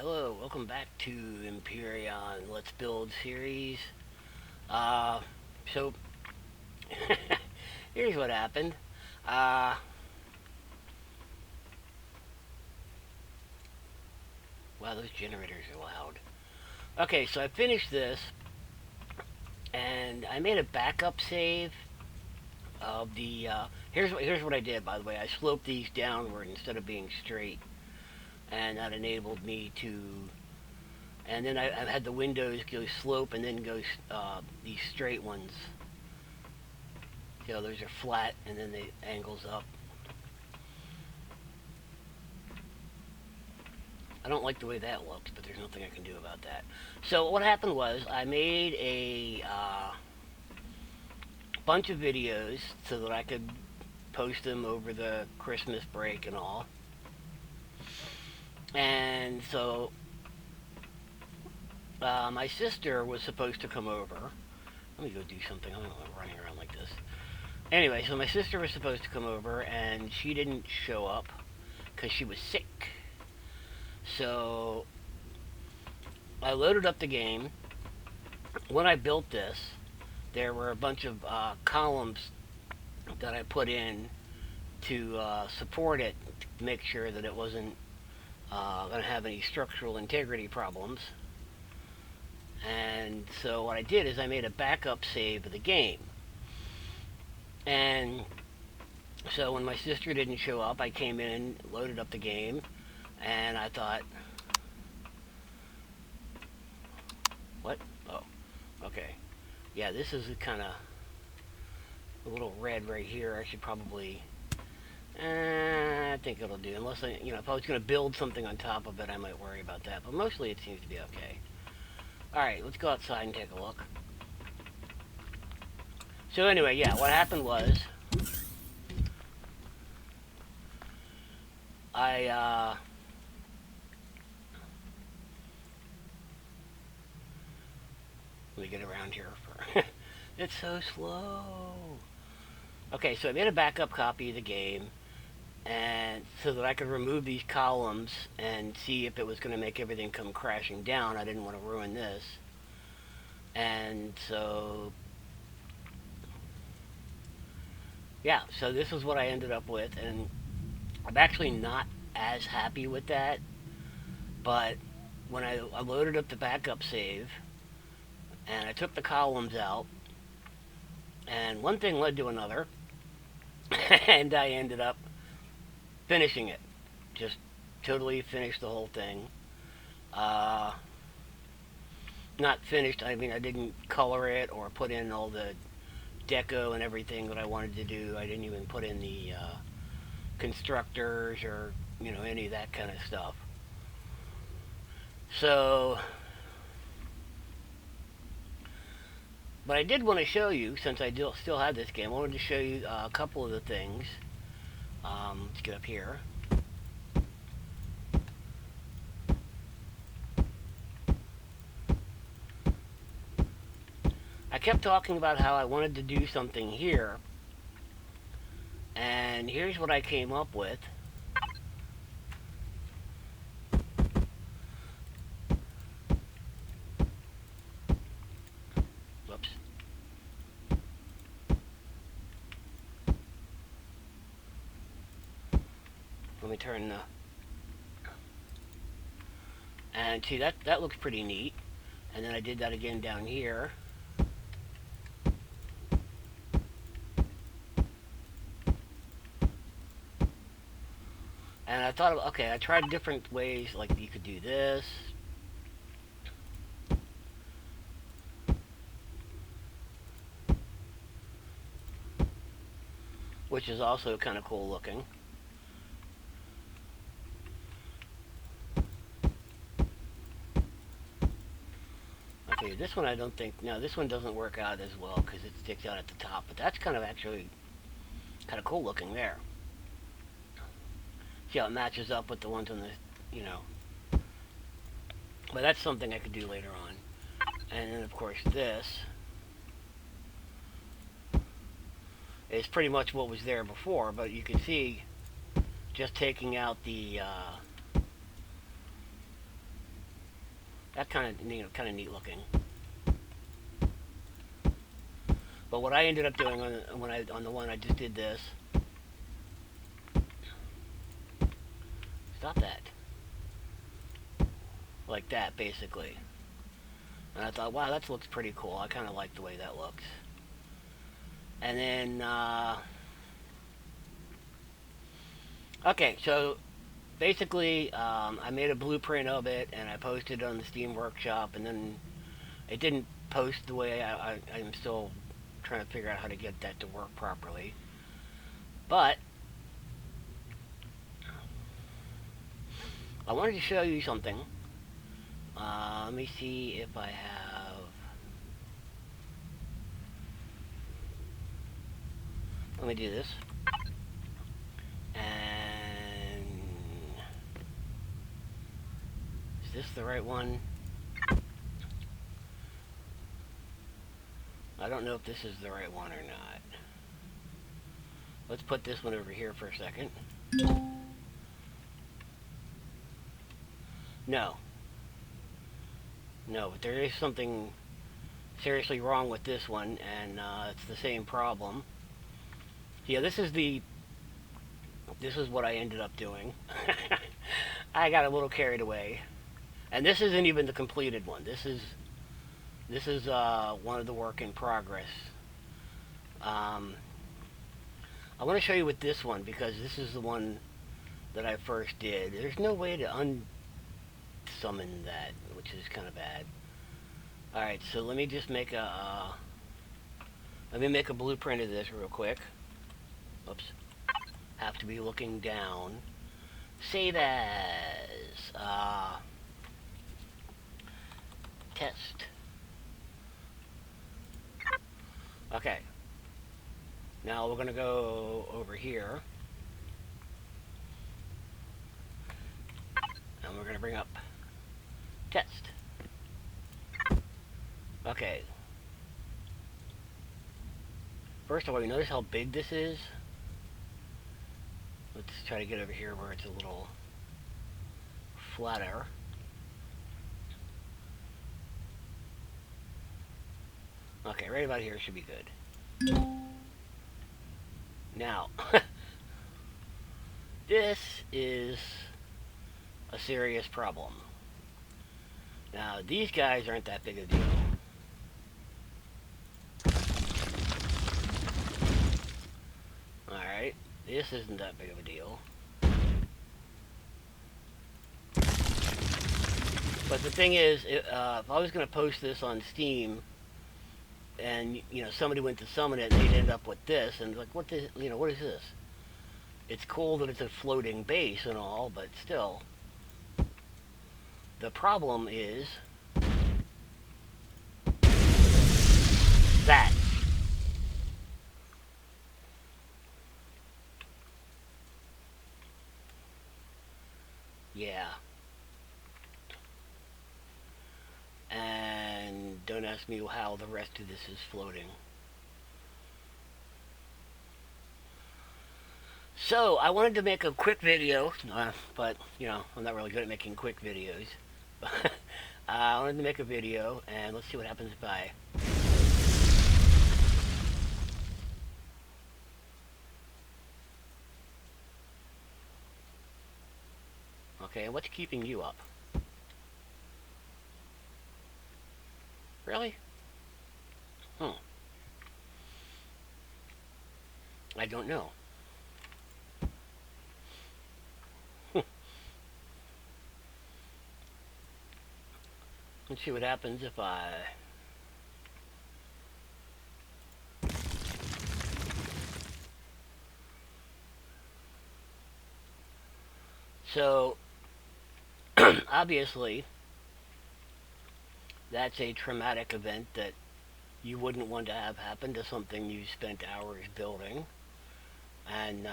Hello, welcome back to Empyrion Let's Build series. Uh, so, here's what happened. Uh, wow, those generators are loud. Okay, so I finished this, and I made a backup save of the, here's what I did, by the way. I sloped these downward instead of being straight, and that enabled me to and then I had the windows go slope and then go these straight ones. You know, those are flat and then they angles up. I don't like the way that looks, but there's nothing I can do about that. So what happened was I made a bunch of videos so that I could post them over the Christmas break and all. And so my sister was supposed to come over. Let me go do something. I don't know why I'm running around like this. Anyway, so my sister was supposed to come over, and she didn't show up because she was sick. So I loaded up the game. When I built this, there were a bunch of columns that I put in to support it, to make sure that it wasn't going to have any structural integrity problems. And so what I did is I made a backup save of the game. And so when my sister didn't show up, I came in, loaded up the game, and I thought, what? Oh, okay. Yeah, this is kind of a little red right here. I should probably, I think it'll do. Unless if I was going to build something on top of it, I might worry about that. But mostly it seems to be okay. Alright, let's go outside and take a look. So anyway, yeah, what happened was I let me get around here for it's so slow. Okay, so I made a backup copy of the game and so that I could remove these columns and see if it was going to make everything come crashing down. I didn't want to ruin this. And so yeah, so this is what I ended up with, and I'm actually not as happy with that, but when I loaded up the backup save and I took the columns out, and one thing led to another, and I ended up finishing it. Just totally finished the whole thing. Not finished, I mean, I didn't color it or put in all the deco and everything that I wanted to do. I didn't even put in the constructors or, any of that kind of stuff. So, but I did want to show you, since I still had this game, I wanted to show you a couple of the things. Let's get up here. I kept talking about how I wanted to do something here, and here's what I came up with. Whoops. Let me turn the... And see, that looks pretty neat. And then I did that again down here. And I thought, okay, I tried different ways, like you could do this. Which is also kind of cool looking. Okay, this one I don't think, no, this one doesn't work out as well because it sticks out at the top. But that's kind of actually kind of cool looking there. See how it matches up with the ones on the, But that's something I could do later on. And then, of course, this is pretty much what was there before, but you can see just taking out the That kind of neat looking. But what I ended up doing on the one I just did this. Stop that. Like that, basically. And I thought, wow, that looks pretty cool. I kind of like the way that looks. And then, okay, so basically, I made a blueprint of it, and I posted it on the Steam Workshop, and then it didn't post the way I'm still trying to figure out how to get that to work properly. But I wanted to show you something. Let me see if I have... Let me do this. And... Is this the right one? I don't know if this is the right one or not. Let's put this one over here for a second. No. No, but there is something seriously wrong with this one, and it's the same problem. Yeah, this is what I ended up doing. I got a little carried away. And this isn't even the completed one. This is one of the work in progress. I want to show you with this one, because this is the one that I first did. There's no way to unsummon that, which is kind of bad. Alright, so let me just make a blueprint of this real quick. Oops. Have to be looking down. Save as test. Okay. Now we're going to go over here. And we're going to bring up test. Okay. First of all, you notice how big this is? Let's try to get over here where it's a little flatter. Okay, right about here should be good. Now, this is a serious problem. Now, these guys aren't that big a deal. Alright, this isn't that big of a deal. But the thing is, if I was going to post this on Steam, and somebody went to summon it, and they'd end up with this, and like, what is this? It's cool that it's a floating base and all, but still, the problem is that. Yeah. And don't ask me how the rest of this is floating. So, I wanted to make a quick video, but, I'm not really good at making quick videos. I wanted to make a video, and let's see what happens if I... Okay, what's keeping you up? Really? I don't know. Let's see what happens if I... So, obviously, that's a traumatic event that you wouldn't want to have happen to something you spent hours building. And,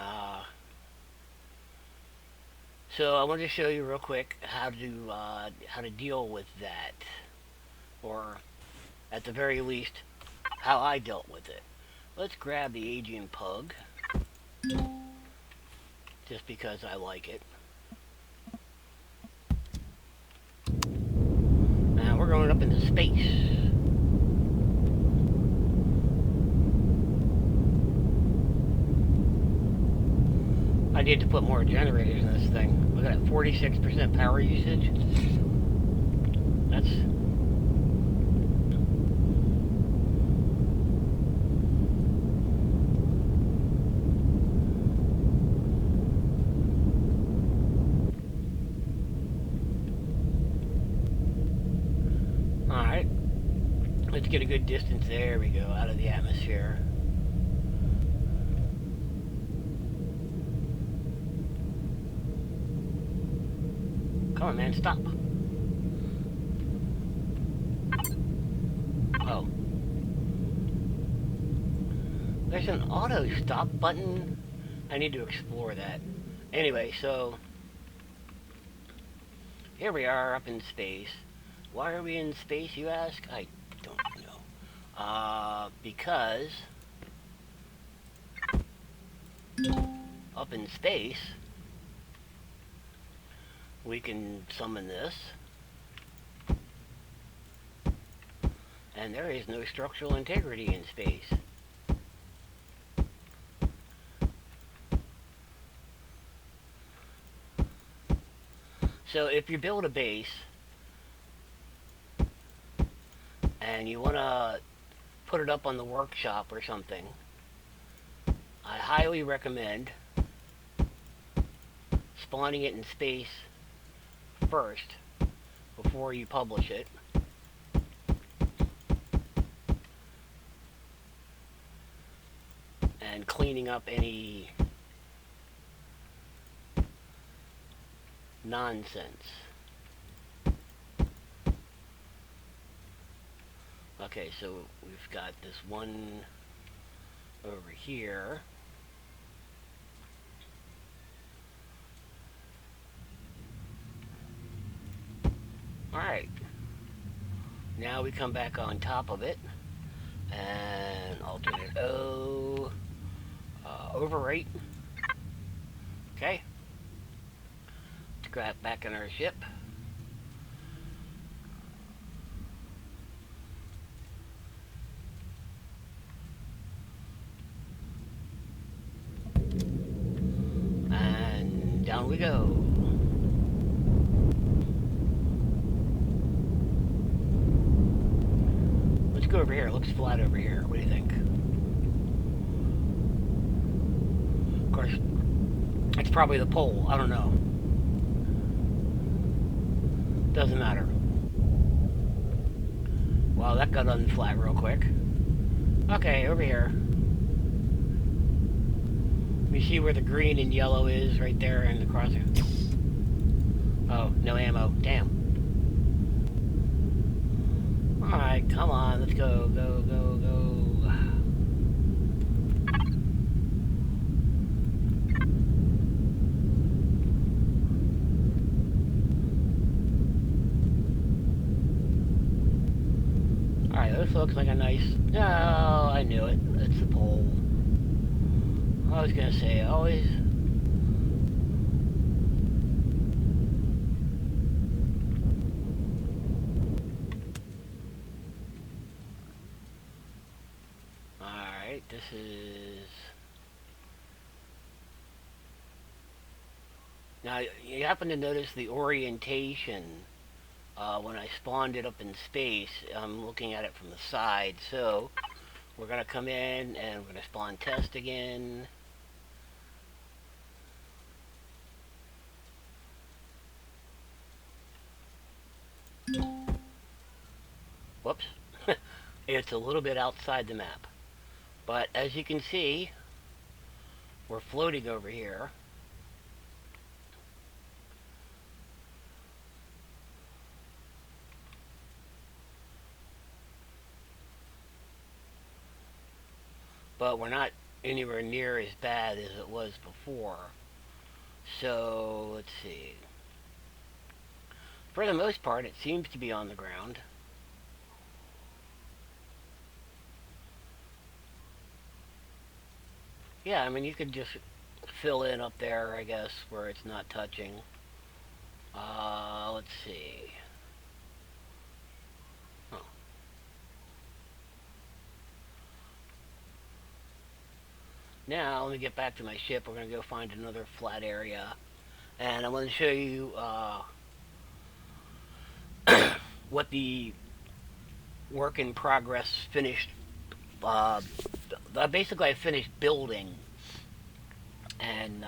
so I wanted to show you real quick how to deal with that, or at the very least, how I dealt with it. Let's grab the aging pug, just because I like it. up into space. I need to put more generators in this thing. Look at that, 46% power usage. That's... Alright. Let's get a good distance. There we go, out of the atmosphere. Come on, man, stop. Oh. There's an auto stop button. I need to explore that. Anyway, so here we are up in space. Why are we in space, you ask? I don't know. Because up in space, we can summon this, and there is no structural integrity in space. So if you build a base and you want to put it up on the workshop or something, I highly recommend spawning it in space first before you publish it. And cleaning up any nonsense. Okay, so we've got this one over here. Alright. Now we come back on top of it. And alternate O. Overwrite. Okay. Let's grab back in our ship. And down we go. Let's go over here. It looks flat over here. What do you think? Of course, it's probably the pole. I don't know. Doesn't matter. Wow, that got unflat real quick. Okay, over here. You see where the green and yellow is right there in the crosshair? Oh, no ammo. Damn. Alright, come on. Let's go, go, go, go. Alright, this looks like a nice... Oh, I knew it. It's the pole. I was gonna say, always... Alright, this is... Now, you happen to notice the orientation when I spawned it up in space. I'm looking at it from the side, so we're gonna come in and we're gonna spawn test again. Whoops. It's a little bit outside the map. But as you can see, we're floating over here. But we're not anywhere near as bad as it was before. So, let's see. For the most part, it seems to be on the ground. Yeah, I mean, you could just fill in up there, I guess, where it's not touching. Let's see. Now, let me get back to my ship. We're going to go find another flat area. And I'm going to show you what the work in progress finished. Uh, Basically, I finished building. And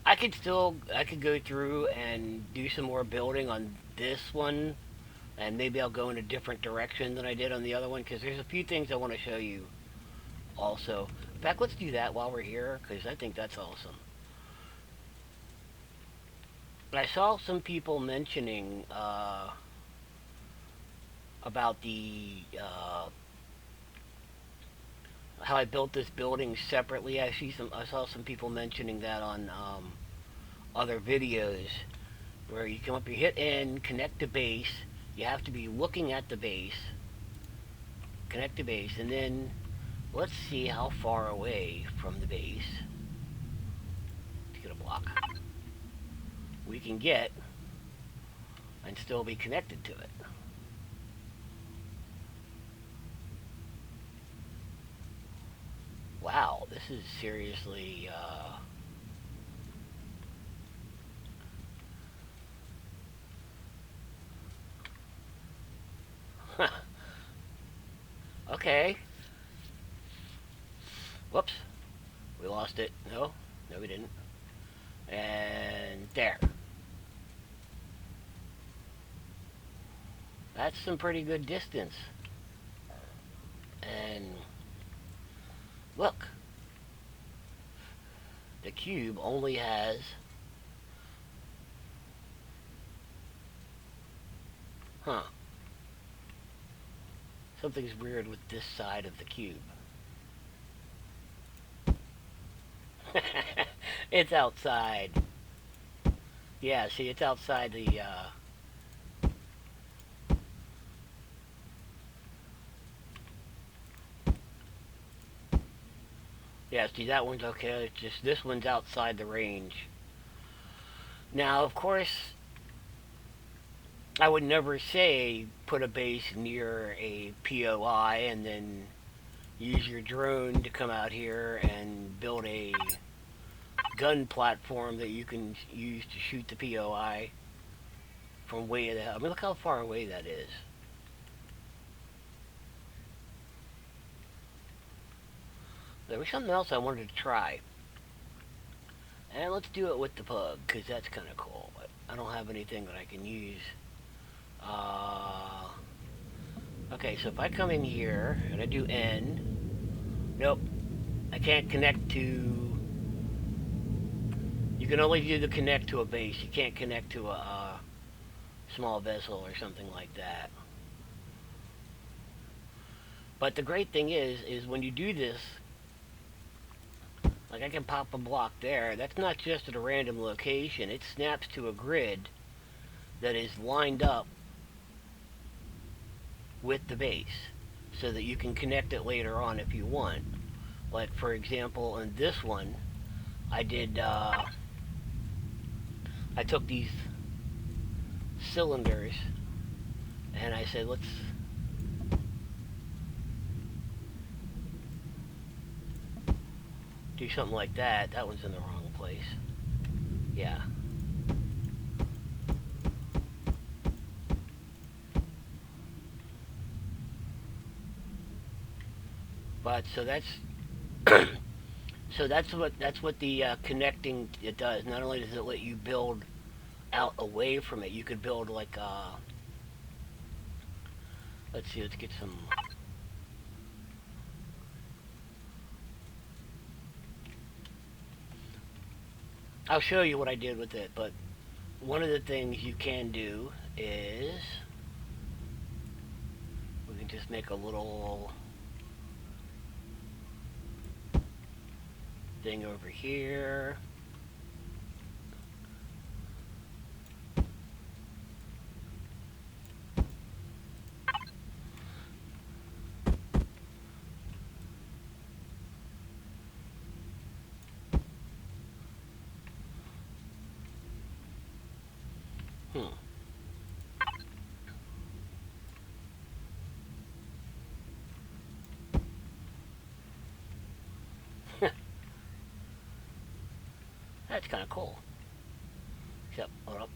I could go through and do some more building on this one. And maybe I'll go in a different direction than I did on the other one. Because there's a few things I want to show you also. In fact, let's do that while we're here. Because I think that's awesome. I saw some people mentioning about the how I built this building separately. I saw some people mentioning that on other videos where you come up, you hit N, connect to base. You have to be looking at the base, connect to base, and then let's see how far away from the base to get a block we can get and still be connected to it. Wow, this is seriously okay. Whoops. We lost it. No, we didn't. And there. That's some pretty good distance. And look. The cube only has something's weird with this side of the cube. It's outside. Yeah, see, it's outside the yeah, see, that one's okay. It's just this one's outside the range. Now, of course, I would never say put a base near a POI and then use your drone to come out here and build a gun platform that you can use to shoot the POI from way the hell. I mean, look how far away that is. There was something else I wanted to try. And let's do it with the pug, because that's kind of cool. But I don't have anything that I can use. Okay, so if I come in here and I do N, nope, I can't connect to. You can only do the connect to a base. You can't connect to a small vessel or something like that. But the great thing is when you do this, like I can pop a block there. That's not just at a random location. It snaps to a grid that is lined up with the base so that you can connect it later on if you want. Like for example, in this one, I did, I took these cylinders and I said, let's do something like that. That one's in the wrong place. Yeah. But so that's so that's what the connecting it does. Not only does it let you build out away from it, you could build like let's see, let's get some. I'll show you what I did with it, but one of the things you can do is we can just make a little thing over here. That's kind of cool. Except, hold up.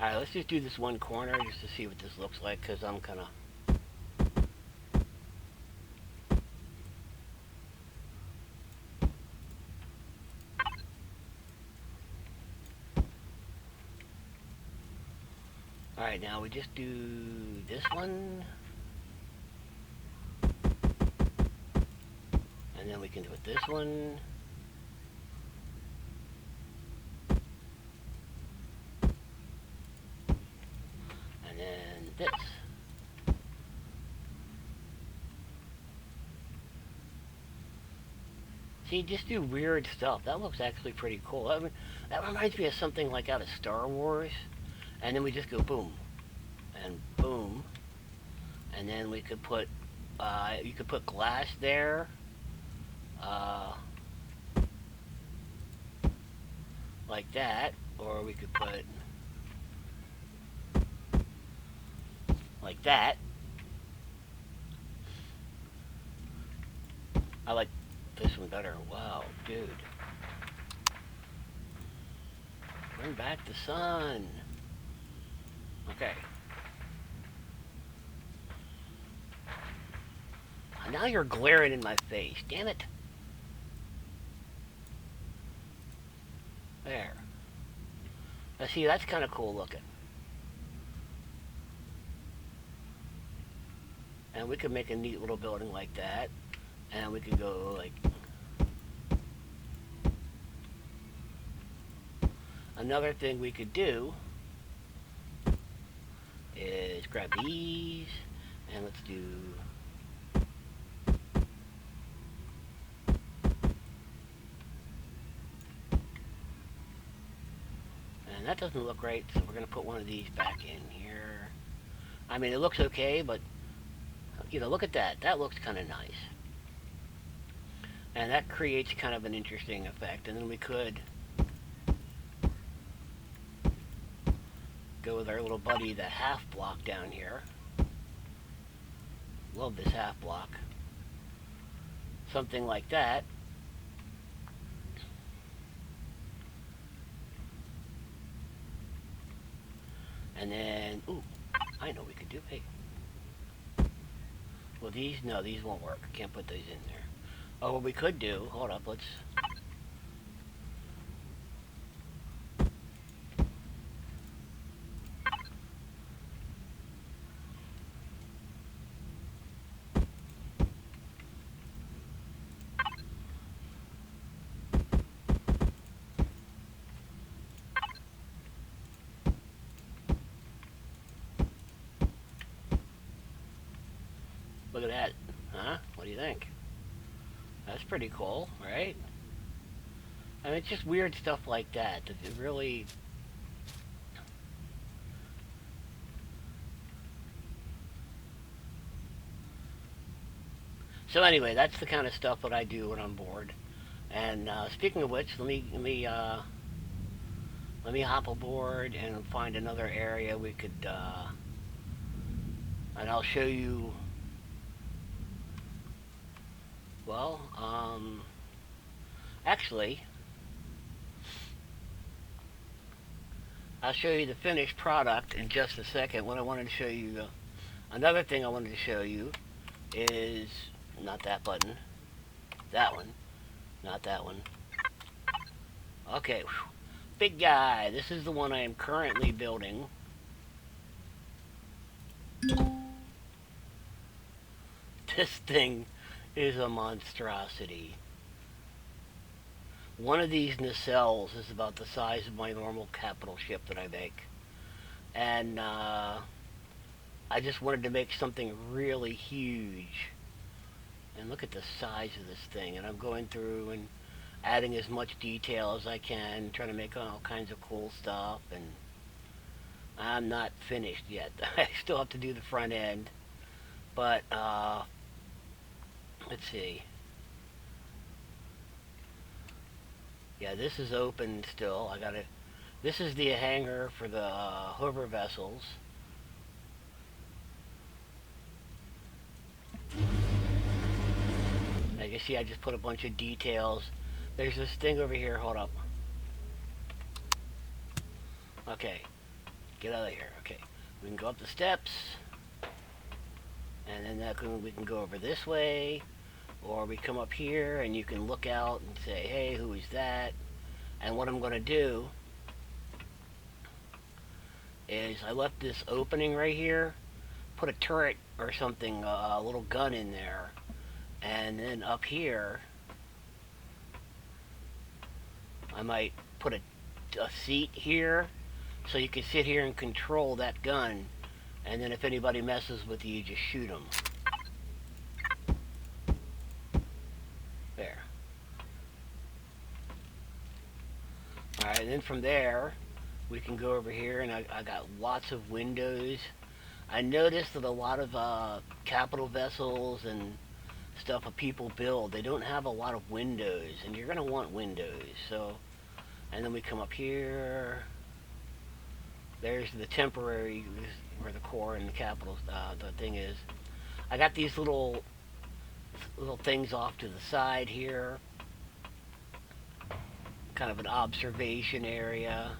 Alright, let's just do this one corner just to see what this looks like, because I'm kind of... Alright, now we just do this one. And then we can do it this one. And then this. See, just do weird stuff. That looks actually pretty cool. I mean, that reminds me of something like out of Star Wars. And then we just go boom. And boom. And then we could put, you could put glass there. Like that. Or we could put like that. I like this one better. Wow, dude. Bring back the sun. Okay. Now you're glaring in my face. Damn it. There. Now see, that's kind of cool looking. And we could make a neat little building like that. And we could go like... Another thing we could do is grab these and let's do... And that doesn't look right, so we're going to put one of these back in here. I mean, it looks okay, but, you know, look at that. That looks kind of nice. And that creates kind of an interesting effect. And then we could go with our little buddy, the half block down here. Love this half block. Something like that. And then, ooh, I know what we could do. Hey. Well, these, no, these won't work. Can't put these in there. Oh, what we could do, hold up, let's... Look at that. Huh? What do you think? That's pretty cool, right? I mean, it's just weird stuff like that. That it really... So anyway, that's the kind of stuff that I do when I'm bored. And speaking of which, let me hop aboard and find another area we could, and I'll show you. Well, actually, I'll show you the finished product in just a second. What I wanted to show you, another thing I wanted to show you is not that button, that one, not that one. Okay, whew. Big guy. This is the one I am currently building. This thing is a monstrosity. One of these nacelles is about the size of my normal capital ship that I make. And I just wanted to make something really huge. And look at the size of this thing. And I'm going through and adding as much detail as I can, trying to make all kinds of cool stuff. And I'm not finished yet. I still have to do the front end. But Let's see. Yeah, this is open still. I gotta. This is the hangar for the hover vessels. As you see, I just put a bunch of details. There's this thing over here. Hold up. Okay, get out of here. Okay, we can go up the steps, and then we can go over this way, or we come up here and you can look out and say, hey, who is that? And what I'm going to do is I left this opening right here, put a turret or something, a little gun in there, and then up here I might put a seat here so you can sit here and control that gun, and then if anybody messes with you, you just shoot them. There. Alright, and then from there we can go over here, and I got lots of windows. I noticed that a lot of capital vessels and stuff that people build, they don't have a lot of windows, and you're going to want windows. So, and then we come up here. There's the temporary, where the core and the capital the thing is. I got these little things off to the side here, kind of an observation area,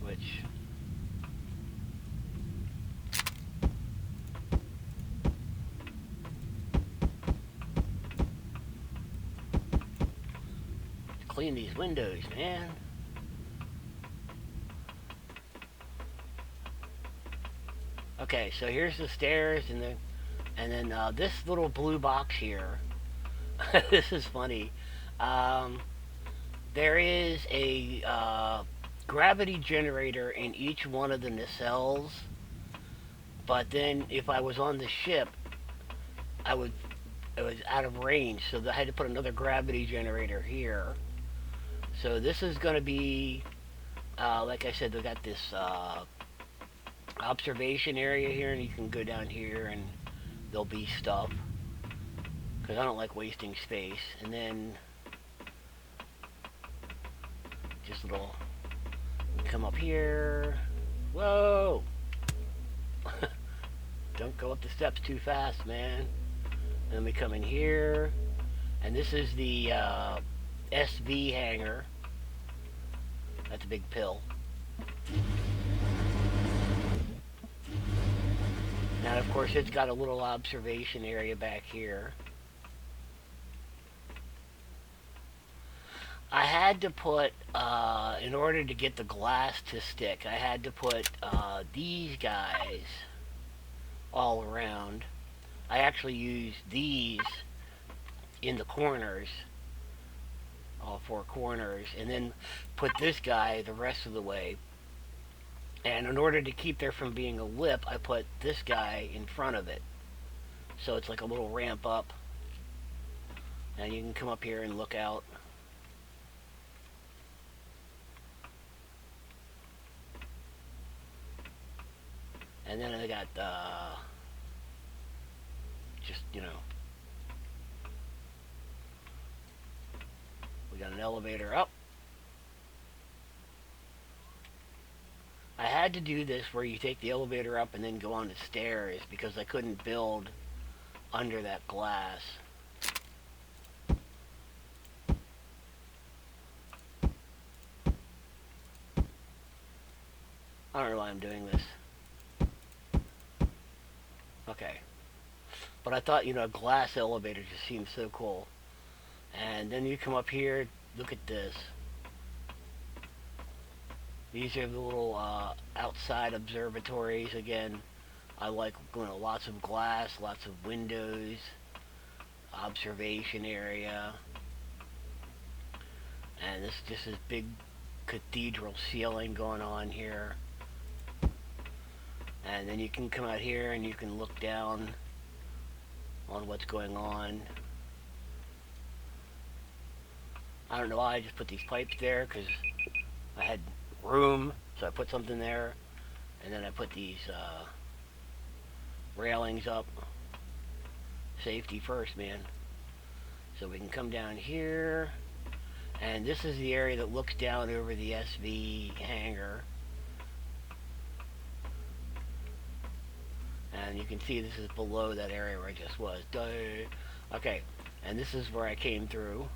which clean these windows, man. Okay, so here's the stairs, and then this little blue box here. This is funny. There is a gravity generator in each one of the nacelles, but then if I was on the ship, it was out of range, so I had to put another gravity generator here. So this is going to be, like I said, they got this observation area here, and you can go down here and there'll be stuff, because I don't like wasting space. And then just little, come up here. Whoa! Don't go up the steps too fast, man. And then we come in here, and this is the SV hangar. That's a big pill. Now, of course, it's got a little observation area back here. I had to put, in order to get the glass to stick, I had to put these guys all around. I actually used these in the corners, all four corners, and then put this guy the rest of the way. And in order to keep there from being a lip, I put this guy in front of it. So it's like a little ramp up. And you can come up here and look out. And then I got, just, you know, we got an elevator up. I had to do this where you take the elevator up and then go on the stairs because I couldn't build under that glass. I don't know why I'm doing this. Okay. But I thought, you know, a glass elevator just seemed so cool. And then you come up here, look at this. These are the little outside observatories. Again, I like, you know, lots of glass, lots of windows, observation area. And this just this big cathedral ceiling going on here. And then you can come out here and you can look down on what's going on. I don't know why I just put these pipes there, because I had room, so I put something there, and then I put these railings up, Safety first, man. So we can come down here, and this is the area that looks down over the SV hangar. And you can see this is below that area where I just was. Okay, and this is where I came through.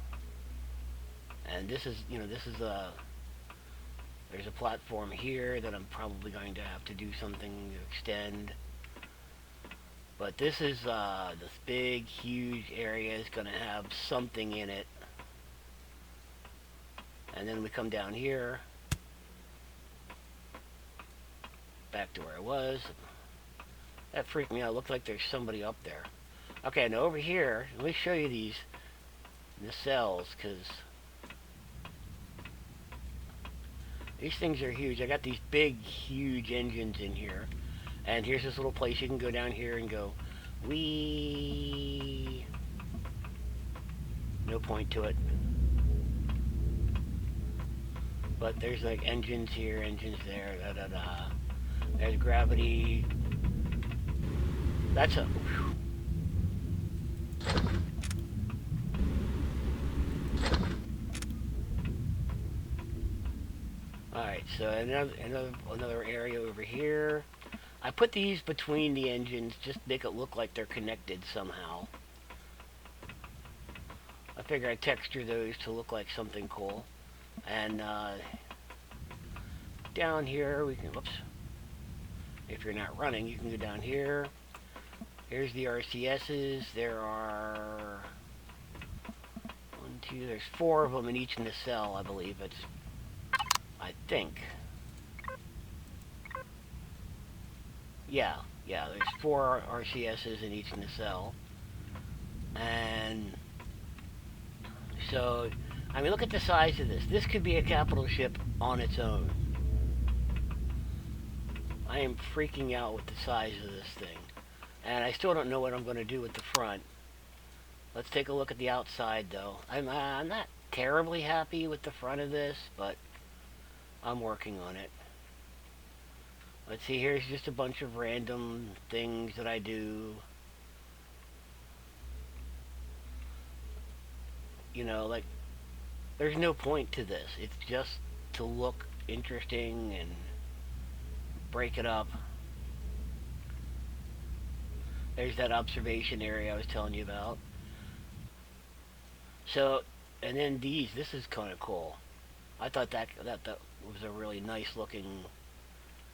And this is, this is there's a platform here that I'm probably going to have to do something to extend. But this is, this big, huge area is going to have something in it. And then we come down here, back to where I was. That freaked me out. It looked like there's somebody up there. Okay, now over here, let me show you these nacelles, because these things are huge. I got these big, huge engines in here. And here's this little place you can go down here and go, wee. No point to it. But there's like engines here, engines there, da da da. There's gravity. That's a... Whew. Alright, so another area over here. I put these between the engines just to make it look like they're connected somehow. I figure I'd texture those to look like something cool. And down here we can, whoops. If you're not running, you can go down here. Here's the RCSs. There are there's 4 of them in each nacelle, I believe. I think. Yeah, there's 4 RCSs in each nacelle. And so, I mean, look at the size of this. This could be a capital ship on its own. I am freaking out with the size of this thing. And I still don't know what I'm going to do with the front. Let's take a look at the outside, though. I'm not terribly happy with the front of this, but I'm working on it. Let's see, here's just a bunch of random things that I do. You know, like, there's no point to this. It's just to look interesting and break it up. There's that observation area I was telling you about. So, and then this is kind of cool. I thought that was a really nice looking,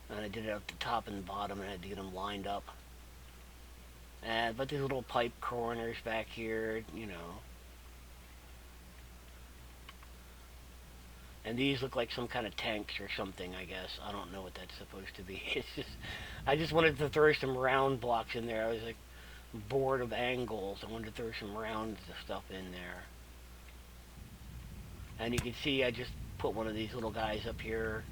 and I did it at the top and the bottom, and I had to get them lined up. But these little pipe corners back here, you know. And these look like some kind of tanks or something, I guess. I don't know what that's supposed to be. It's just, I just wanted to throw some round blocks in there. I was like bored of angles. I wanted to throw some round stuff in there. And you can see I just put one of these little guys up here.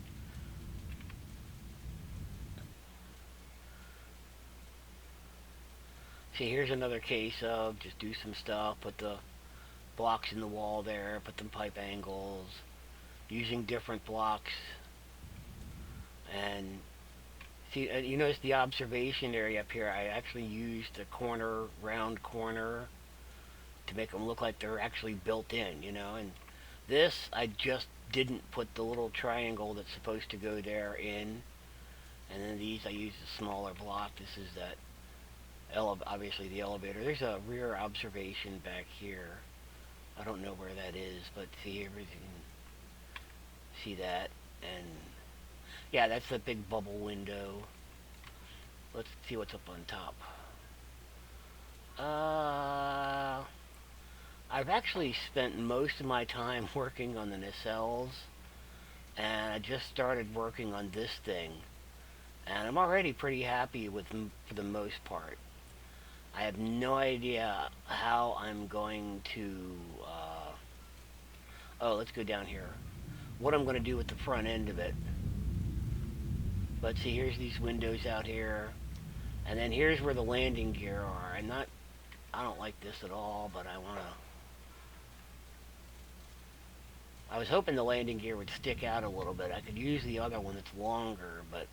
See, here's another case of just do some stuff, put the blocks in the wall there, put them pipe angles, using different blocks. And see, you notice the observation area up here, I actually used a round corner to make them look like they're actually built in, you know. And this, I just didn't put the little triangle that's supposed to go there in. And then these, I used a smaller block. This is that, obviously the elevator. There's a rear observation back here. I don't know where that is, but see everything. See that? And yeah, that's the big bubble window. Let's see what's up on top. I've actually spent most of my time working on the nacelles, and I just started working on this thing, and I'm already pretty happy with them for the most part. I have no idea how I'm going to, oh, let's go down here. What I'm going to do with the front end of it. But see, here's these windows out here, and then here's where the landing gear are. I don't like this at all, but I was hoping the landing gear would stick out a little bit. I could use the other one that's longer, but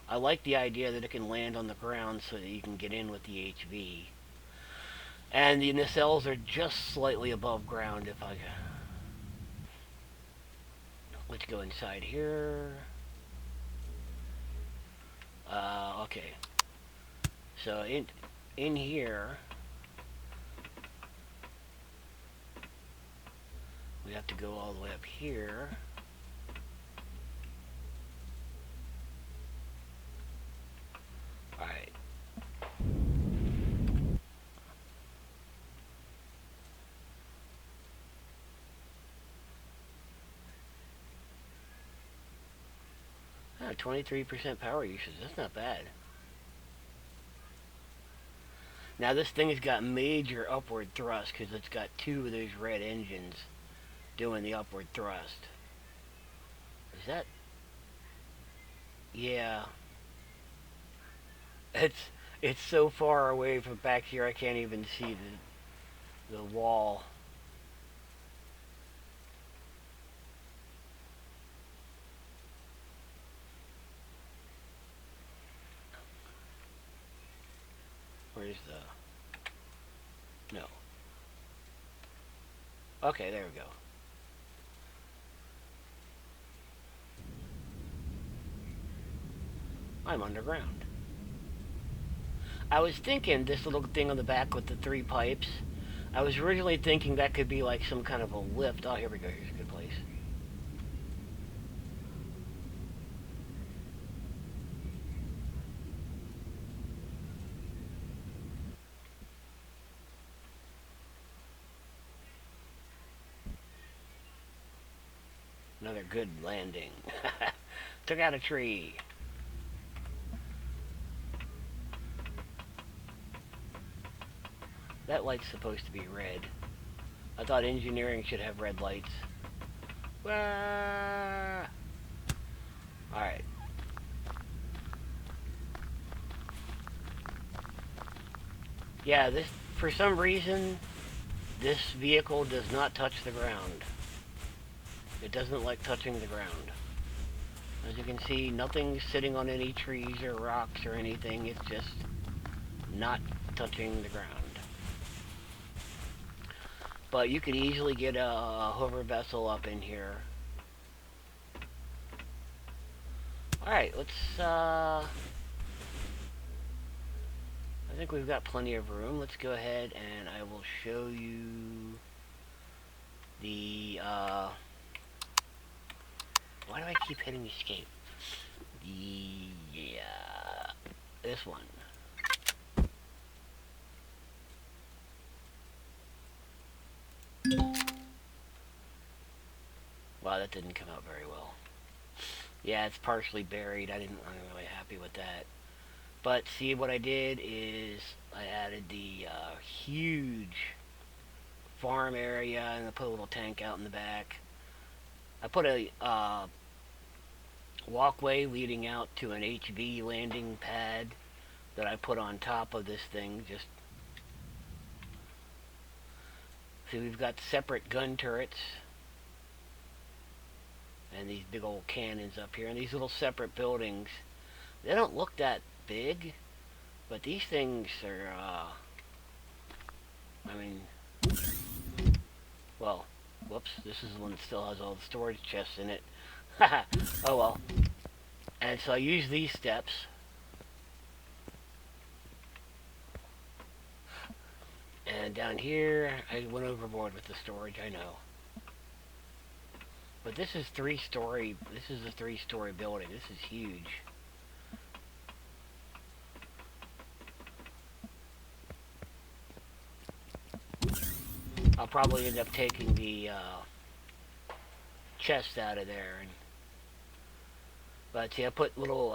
I like the idea that it can land on the ground so that you can get in with the HV. And the nacelles are just slightly above ground. If I let's go inside here. Okay. So in here we have to go all the way up here. All right. 23% power usage. That's not bad. Now this thing has got major upward thrust because it's got two of those red engines doing the upward thrust. Is that? Yeah. It's so far away from back here I can't even see the wall. Where's the... No. Okay, there we go. I'm underground. I was thinking this little thing on the back with the three pipes. I was originally thinking that could be like some kind of a lift. Oh, here we go. Here's a good place. Another good landing. Took out a tree. That light's supposed to be red. I thought engineering should have red lights. Alright. Yeah, this, for some reason, this vehicle does not touch the ground. It doesn't like touching the ground. As you can see, nothing's sitting on any trees or rocks or anything. It's just not touching the ground. But you could easily get a hover vessel up in here. Alright, let's, I think we've got plenty of room. Let's go ahead and I will show you the, why do I keep hitting escape? Yeah, this one. Wow, that didn't come out very well. Yeah, it's partially buried. I'm really happy with that. But see, what I did is I added the huge farm area and I put a little tank out in the back. I put a walkway leading out to an HV landing pad that I put on top of this thing. Just see, we've got separate gun turrets and these big old cannons up here, and these little separate buildings. They don't look that big, but these things are, I mean, well, whoops, this is the one that still has all the storage chests in it. Oh well. And so I use these steps. And down here, I went overboard with the storage, I know. But this is a 3-story building. This is huge. I'll probably end up taking the chest out of there. But see, I put little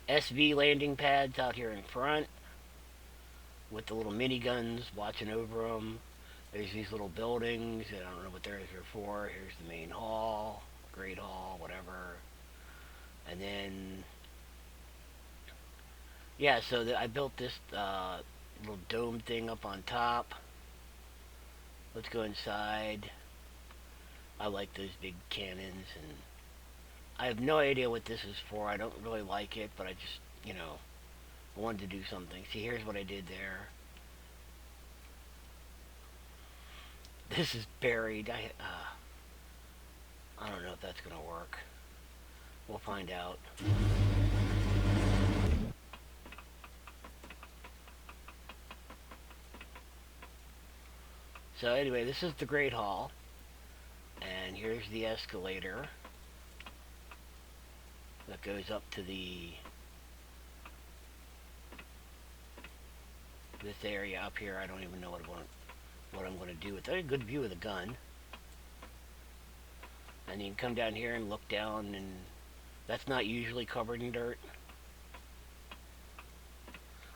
SV landing pads out here in front with the little miniguns watching over them. There's these little buildings, and I don't know what they're for. Here's the main hall, great hall, whatever. And then, yeah, so I built this little dome thing up on top. Let's go inside. I like those big cannons, and I have no idea what this is for. I don't really like it, but I just, I wanted to do something. See, here's what I did there. This is buried. I don't know if that's gonna work. We'll find out. So anyway, this is the Great Hall, and here's the escalator that goes up to this area up here. I don't even know what I'm going to do with it. A good view of the gun, and you can come down here and look down, and that's not usually covered in dirt.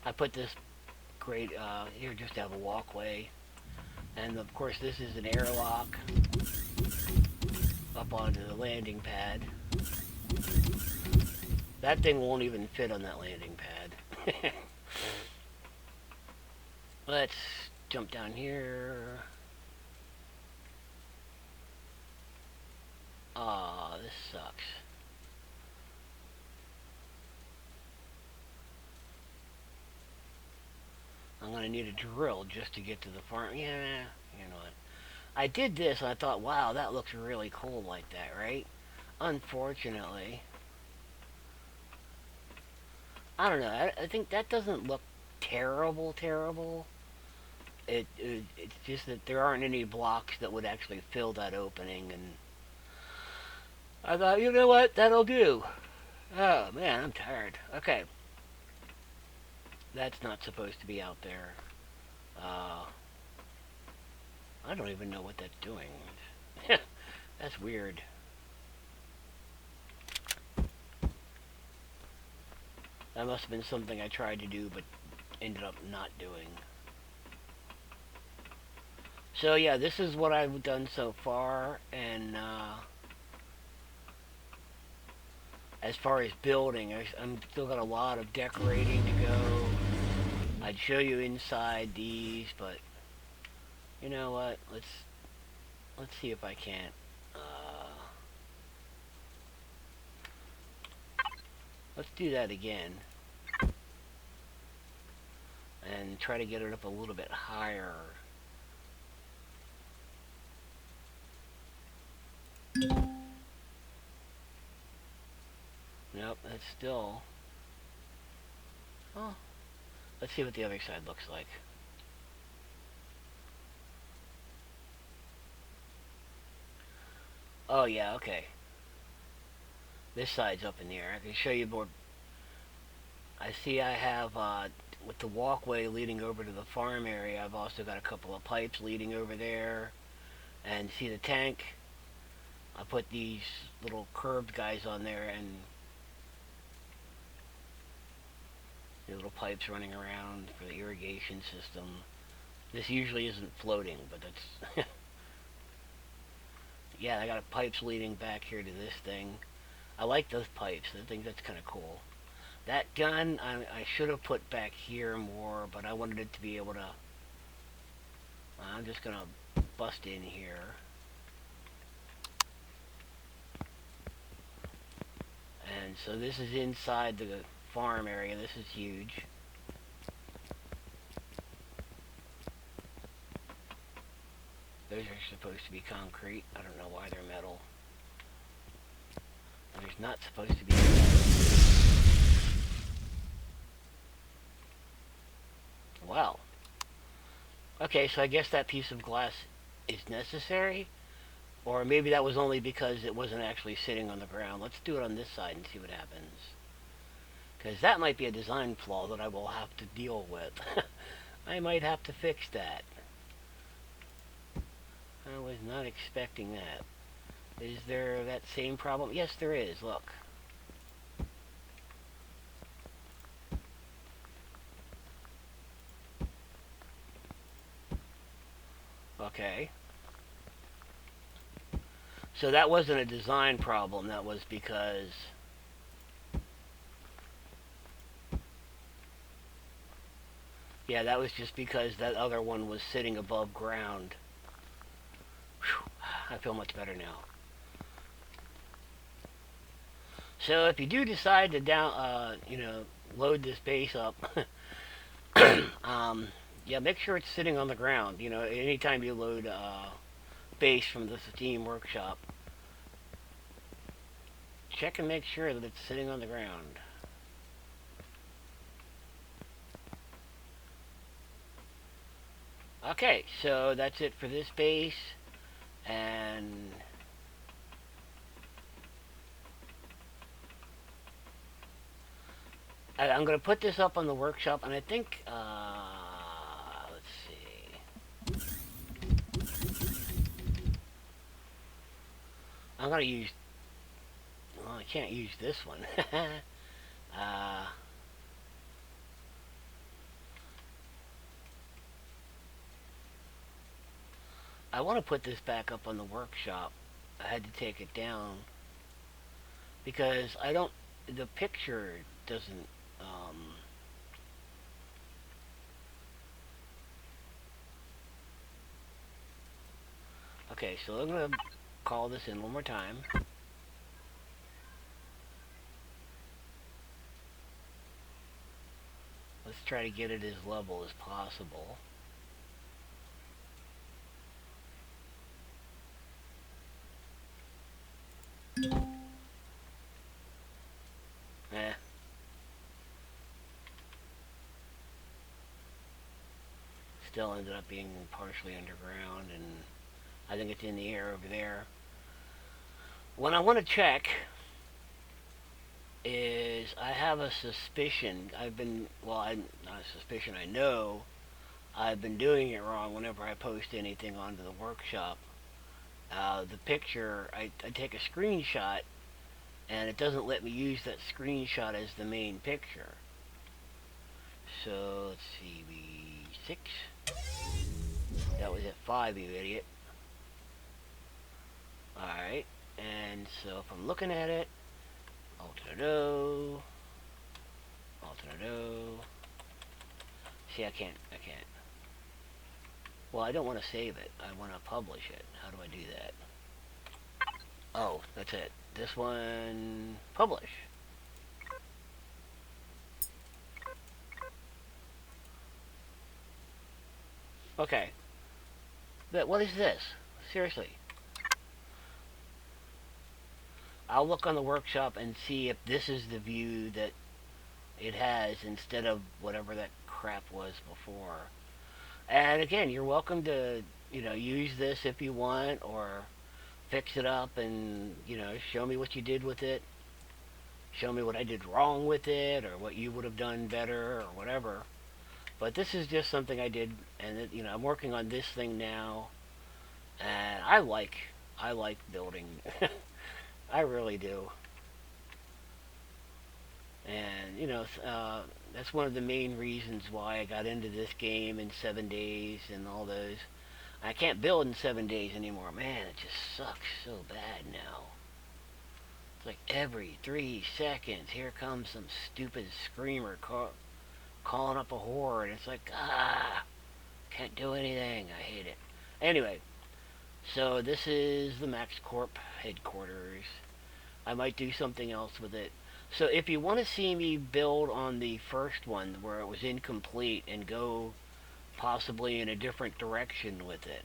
I put this great here just to have a walkway, and of course this is an airlock up onto the landing pad. That thing won't even fit on that landing pad. Let's jump down here. Aw, this sucks. I'm going to need a drill just to get to the farm. Yeah, you know what. I did this and I thought, wow, that looks really cool like that, right? Unfortunately, I don't know. I think that doesn't look terrible. It's just that there aren't any blocks that would actually fill that opening, and I thought, you know what, that'll do. Oh man, I'm tired. Okay, that's not supposed to be out there. Uh, I don't even know what that's doing. That's weird. That must have been something I tried to do but ended up not doing. So yeah, this is what I've done so far, and as far as building, I'm still got a lot of decorating to go. I'd show you inside these, but you know what? Let's see if I can't. Let's do that again and try to get it up a little bit higher. Nope, that's still. Oh, let's see what the other side looks like. Oh yeah, okay. This side's up in the air. I can show you more. I see I have, with the walkway leading over to the farm area, I've also got a couple of pipes leading over there. And see the tank? I put these little curved guys on there, and the little pipes running around for the irrigation system. This usually isn't floating, but that's... yeah, I got pipes leading back here to this thing. I like those pipes. I think that's kind of cool. That gun, I should have put back here more, but I wanted it to be able to... I'm just going to bust in here. And so this is inside the farm area. This is huge. Those are supposed to be concrete. I don't know why they're metal. There's not supposed to be metal. Wow. Okay, so I guess that piece of glass is necessary. Or maybe that was only because it wasn't actually sitting on the ground. Let's do it on this side and see what happens. Because that might be a design flaw that I will have to deal with. I might have to fix that. I was not expecting that. Is there that same problem? Yes, there is. Look. Okay. So that wasn't a design problem. That was because... yeah, that was just because that other one was sitting above ground. Whew, I feel much better now. So if you do decide to load this base up, yeah, make sure it's sitting on the ground. You know, anytime you load base from the Steam Workshop. Check and make sure that it's sitting on the ground. Okay, so that's it for this base, and I'm going to put this up on the workshop, and I think, let's see, I'm going to use, well, I can't use this one. I want to put this back up on the workshop. I had to take it down because I don't, the picture doesn't, okay, so I'm going to call this in one more time. Let's try to get it as level as possible. Still ended up being partially underground, and I think it's in the air over there. What I want to check is I have a suspicion. Not a suspicion, I know I've been doing it wrong whenever I post anything onto the workshop. The picture, I take a screenshot, and it doesn't let me use that screenshot as the main picture. So, let's see, V6. That was at 5, you idiot. Alright, and so if I'm looking at it, alternate O. See, I can't. Well, I don't want to save it. I want to publish it. How do I do that? Oh, that's it. This one, publish. Okay. But what is this? Seriously. I'll look on the workshop and see if this is the view that it has instead of whatever that crap was before. And again, you're welcome to, use this if you want, or fix it up and, show me what you did with it. Show me what I did wrong with it, or what you would have done better, or whatever. But this is just something I did, and I'm working on this thing now, and I like building. I really do. And that's one of the main reasons why I got into this game in 7 days and all those. I can't build in 7 days anymore. Man, it just sucks so bad now. It's like every 3 seconds, here comes some stupid screamer calling up a horde. It's like, can't do anything. I hate it. Anyway, so this is the Max Corp headquarters. I might do something else with it. So if you want to see me build on the first one where it was incomplete and go possibly in a different direction with it,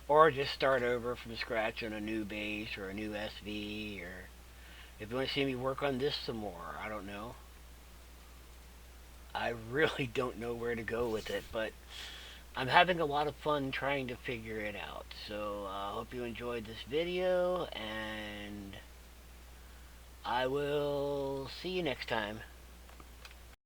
or just start over from scratch on a new base or a new SV, or if you want to see me work on this some more, I don't know. I really don't know where to go with it, but I'm having a lot of fun trying to figure it out. So I hope you enjoyed this video, and I will see you next time.